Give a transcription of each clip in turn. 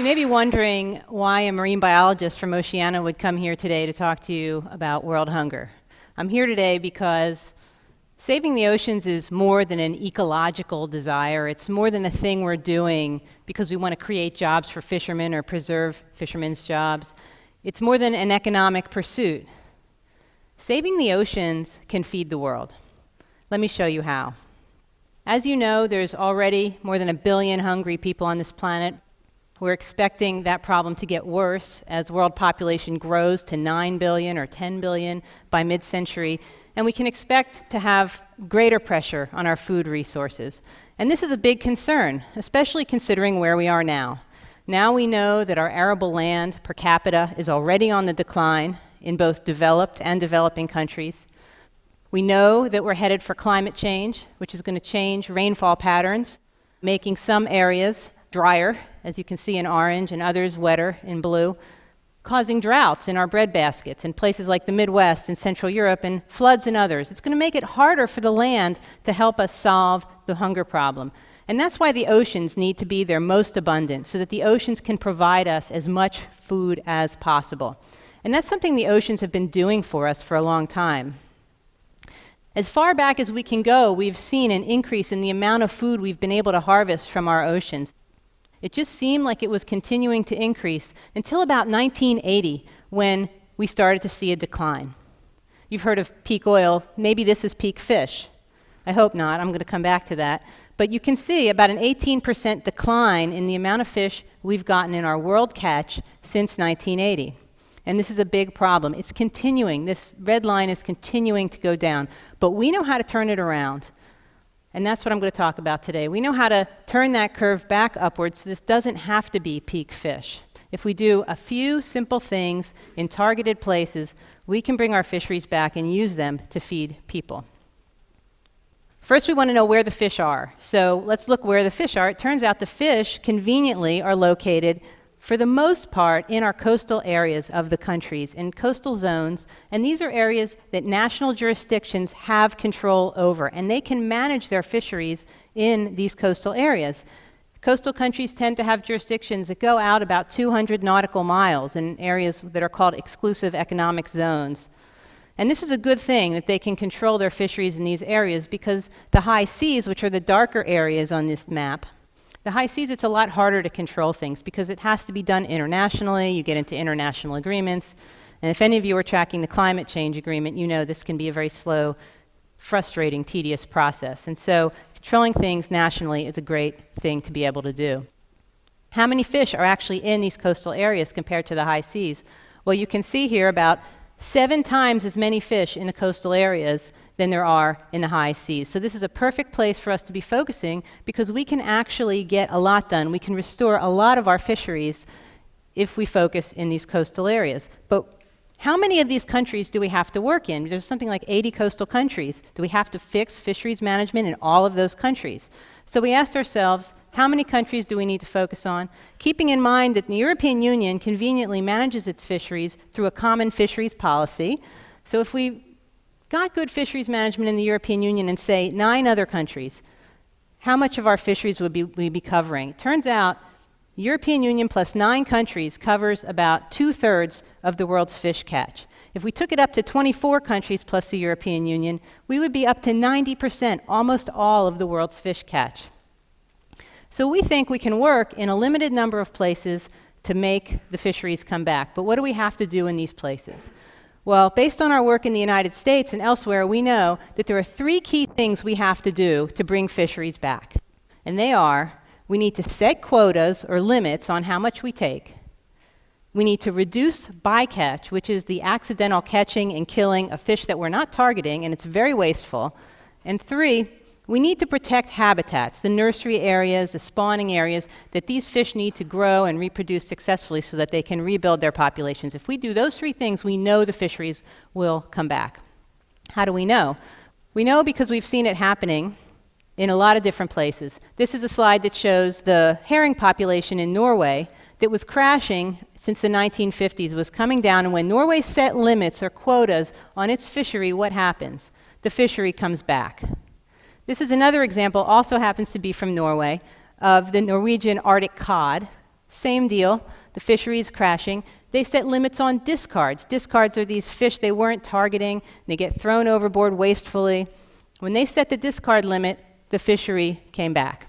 You may be wondering why a marine biologist from Oceania would come here today to talk to you about world hunger. I'm here today because saving the oceans is more than an ecological desire. It's more than a thing we're doing because we want to create jobs for fishermen or preserve fishermen's jobs. It's more than an economic pursuit. Saving the oceans can feed the world. Let me show you how. As you know, there's already more than 1 billion hungry people on this planet. We're expecting that problem to get worse as world population grows to 9 billion or 10 billion by mid-century, and we can expect to have greater pressure on our food resources. And this is a big concern, especially considering where we are now. Now we know that our arable land per capita is already on the decline in both developed and developing countries. We know that we're headed for climate change, which is going to change rainfall patterns, making some areas drier, as you can see in orange, and others wetter in blue, causing droughts in our bread baskets in places like the Midwest and Central Europe, and floods in others. It's going to make it harder for the land to help us solve the hunger problem. And that's why the oceans need to be their most abundant, so that the oceans can provide us as much food as possible. And that's something the oceans have been doing for us for a long time. As far back as we can go, we've seen an increase in the amount of food we've been able to harvest from our oceans. It just seemed like it was continuing to increase until about 1980, when we started to see a decline. You've heard of peak oil. Maybe this is peak fish. I hope not. I'm going to come back to that. But you can see about an 18% decline in the amount of fish we've gotten in our world catch since 1980. And this is a big problem. It's continuing. This red line is continuing to go down. But we know how to turn it around. And that's what I'm going to talk about today. We know how to turn that curve back upwards so this doesn't have to be peak fish. If we do a few simple things in targeted places, we can bring our fisheries back and use them to feed people. First, we want to know where the fish are. So let's look where the fish are. It turns out the fish conveniently are located for the most part in our coastal areas of the countries, in coastal zones, and these are areas that national jurisdictions have control over, and they can manage their fisheries in these coastal areas. Coastal countries tend to have jurisdictions that go out about 200 nautical miles in areas that are called exclusive economic zones. And this is a good thing that they can control their fisheries in these areas, because the high seas, which are the darker areas on this map, the high seas, it's a lot harder to control things because it has to be done internationally. You get into international agreements. And if any of you are tracking the climate change agreement, you know this can be a very slow, frustrating, tedious process. And so controlling things nationally is a great thing to be able to do. How many fish are actually in these coastal areas compared to the high seas? Well, you can see here about 7 times as many fish in the coastal areas than there are in the high seas. So this is a perfect place for us to be focusing because we can actually get a lot done. We can restore a lot of our fisheries if we focus in these coastal areas. But how many of these countries do we have to work in? There's something like 80 coastal countries. Do we have to fix fisheries management in all of those countries? So we asked ourselves, how many countries do we need to focus on? Keeping in mind that the European Union conveniently manages its fisheries through a common fisheries policy. So if we got good fisheries management in the European Union and say 9 other countries, how much of our fisheries would we be covering? It turns out the European Union plus 9 countries covers about 2/3 of the world's fish catch. If we took it up to 24 countries plus the European Union, we would be up to 90%, almost all of the world's fish catch. So we think we can work in a limited number of places to make the fisheries come back. But what do we have to do in these places? Well, based on our work in the United States and elsewhere, we know that there are 3 key things we have to do to bring fisheries back. And they are, we need to set quotas or limits on how much we take. We need to reduce bycatch, which is the accidental catching and killing of fish that we're not targeting, and it's very wasteful. And 3, we need to protect habitats, the nursery areas, the spawning areas that these fish need to grow and reproduce successfully so that they can rebuild their populations. If we do those 3 things, we know the fisheries will come back. How do we know? We know because we've seen it happening in a lot of different places. This is a slide that shows the herring population in Norway that was crashing since the 1950s, was coming down, and when Norway set limits or quotas on its fishery, what happens? The fishery comes back. This is another example, also happens to be from Norway, of the Norwegian Arctic cod. Same deal. The fishery is crashing. They set limits on discards. Discards are these fish they weren't targeting. They get thrown overboard wastefully. When they set the discard limit, the fishery came back.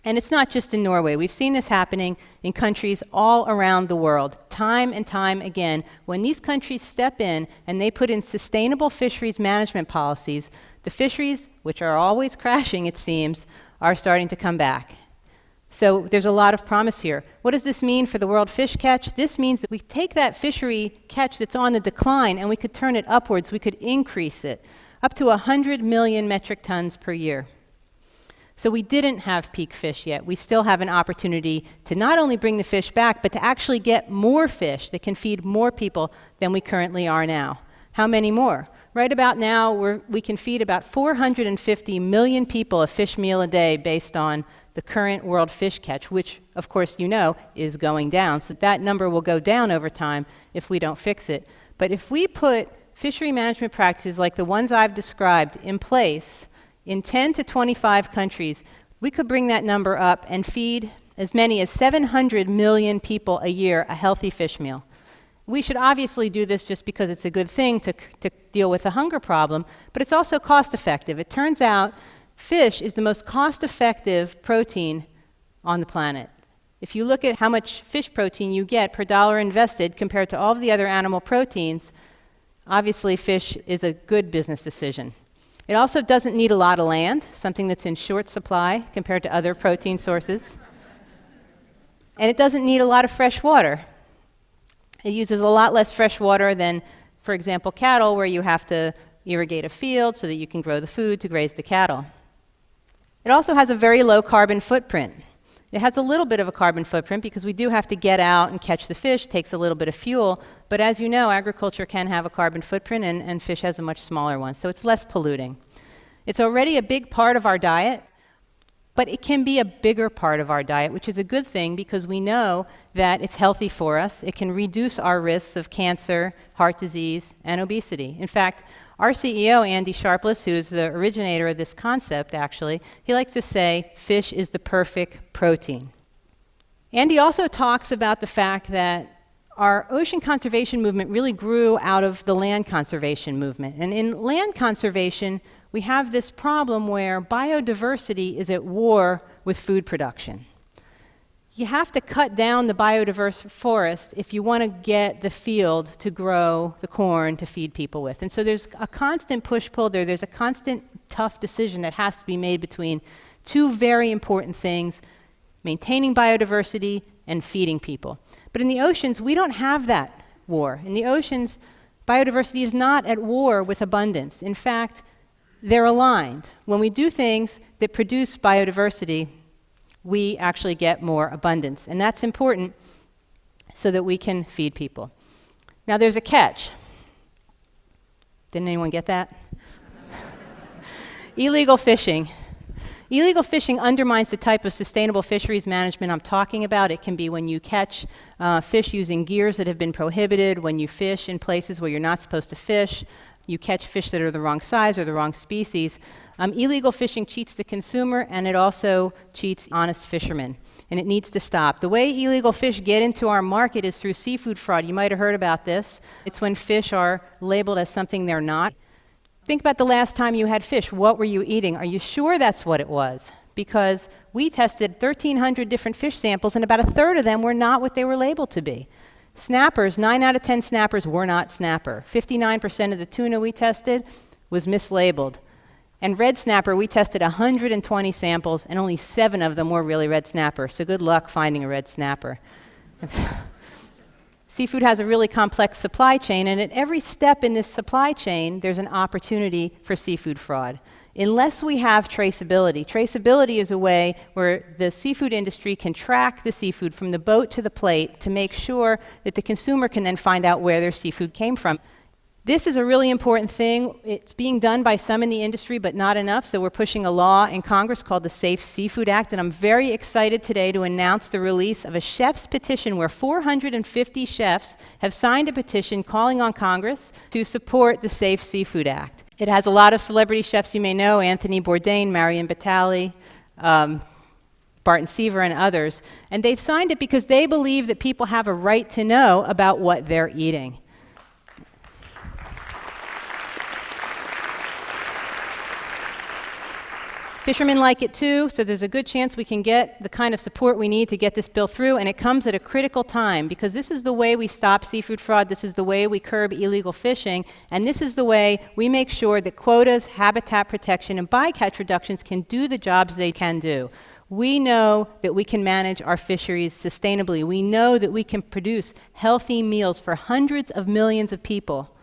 And it's not just in Norway. We've seen this happening in countries all around the world, time and time again. When these countries step in and they put in sustainable fisheries management policies, the fisheries, which are always crashing, it seems, are starting to come back. So there's a lot of promise here. What does this mean for the world fish catch? This means that we take that fishery catch that's on the decline and we could turn it upwards. We could increase it up to 100 million metric tons per year. So we didn't have peak fish yet. We still have an opportunity to not only bring the fish back, but to actually get more fish that can feed more people than we currently are now. How many more? Right about now, we can feed about 450 million people a fish meal a day based on the current world fish catch, which, of course, you know, is going down. So that number will go down over time if we don't fix it. But if we put fishery management practices like the ones I've described in place in 10 to 25 countries, we could bring that number up and feed as many as 700 million people a year a healthy fish meal. We should obviously do this just because it's a good thing to deal with the hunger problem, but it's also cost effective. It turns out fish is the most cost-effective protein on the planet. If you look at how much fish protein you get per dollar invested compared to all of the other animal proteins, obviously fish is a good business decision. It also doesn't need a lot of land, something that's in short supply compared to other protein sources. And it doesn't need a lot of fresh water. It uses a lot less fresh water than, for example, cattle, where you have to irrigate a field so that you can grow the food to graze the cattle. It also has a very low carbon footprint. It has a little bit of a carbon footprint because we do have to get out and catch the fish, takes a little bit of fuel, but as you know, agriculture can have a carbon footprint and fish has a much smaller one, so it's less polluting. It's already a big part of our diet, but it can be a bigger part of our diet, which is a good thing because we know that it's healthy for us. It can reduce our risks of cancer, heart disease, and obesity. In fact, our CEO, Andy Sharpless, who's the originator of this concept, actually, he likes to say, fish is the perfect protein. Andy also talks about the fact that our ocean conservation movement really grew out of the land conservation movement. And in land conservation, we have this problem where biodiversity is at war with food production. You have to cut down the biodiverse forest if you want to get the field to grow the corn to feed people with. And so there's a constant push-pull there. There's a constant tough decision that has to be made between two very important things, maintaining biodiversity and feeding people. But in the oceans, we don't have that war. In the oceans, biodiversity is not at war with abundance. In fact, they're aligned. When we do things that produce biodiversity, we actually get more abundance. And that's important so that we can feed people. Now there's a catch. Didn't anyone get that? Illegal fishing. Illegal fishing undermines the type of sustainable fisheries management I'm talking about. It can be when you catch fish using gears that have been prohibited, when you fish in places where you're not supposed to fish, you catch fish that are the wrong size or the wrong species. Illegal fishing cheats the consumer, and it also cheats honest fishermen, and it needs to stop. The way illegal fish get into our market is through seafood fraud. You might have heard about this. It's when fish are labeled as something they're not. Think about the last time you had fish. What were you eating? Are you sure that's what it was? Because we tested 1,300 different fish samples, and about a third of them were not what they were labeled to be. Snappers, 9 out of 10 snappers were not snapper. 59% of the tuna we tested was mislabeled. And red snapper, we tested 120 samples, and only 7 of them were really red snapper. So good luck finding a red snapper. Seafood has a really complex supply chain, and at every step in this supply chain, there's an opportunity for seafood fraud. Unless we have traceability. Traceability is a way where the seafood industry can track the seafood from the boat to the plate to make sure that the consumer can then find out where their seafood came from. This is a really important thing. It's being done by some in the industry, but not enough, so we're pushing a law in Congress called the Safe Seafood Act, and I'm very excited today to announce the release of a chef's petition where 450 chefs have signed a petition calling on Congress to support the Safe Seafood Act. It has a lot of celebrity chefs you may know, Anthony Bourdain, Marion Batali, Barton Seaver and others. And they've signed it because they believe that people have a right to know about what they're eating. Fishermen like it too, so there's a good chance we can get the kind of support we need to get this bill through, and it comes at a critical time because this is the way we stop seafood fraud, this is the way we curb illegal fishing, and this is the way we make sure that quotas, habitat protection, and bycatch reductions can do the jobs they can do. We know that we can manage our fisheries sustainably. We know that we can produce healthy meals for hundreds of millions of people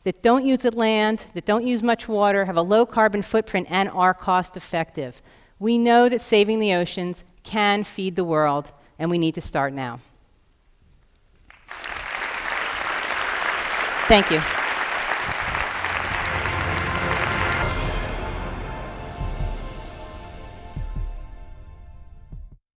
that don't use the land, that don't use much water, have a low carbon footprint, and are cost effective. We know that saving the oceans can feed the world, and we need to start now. Thank you.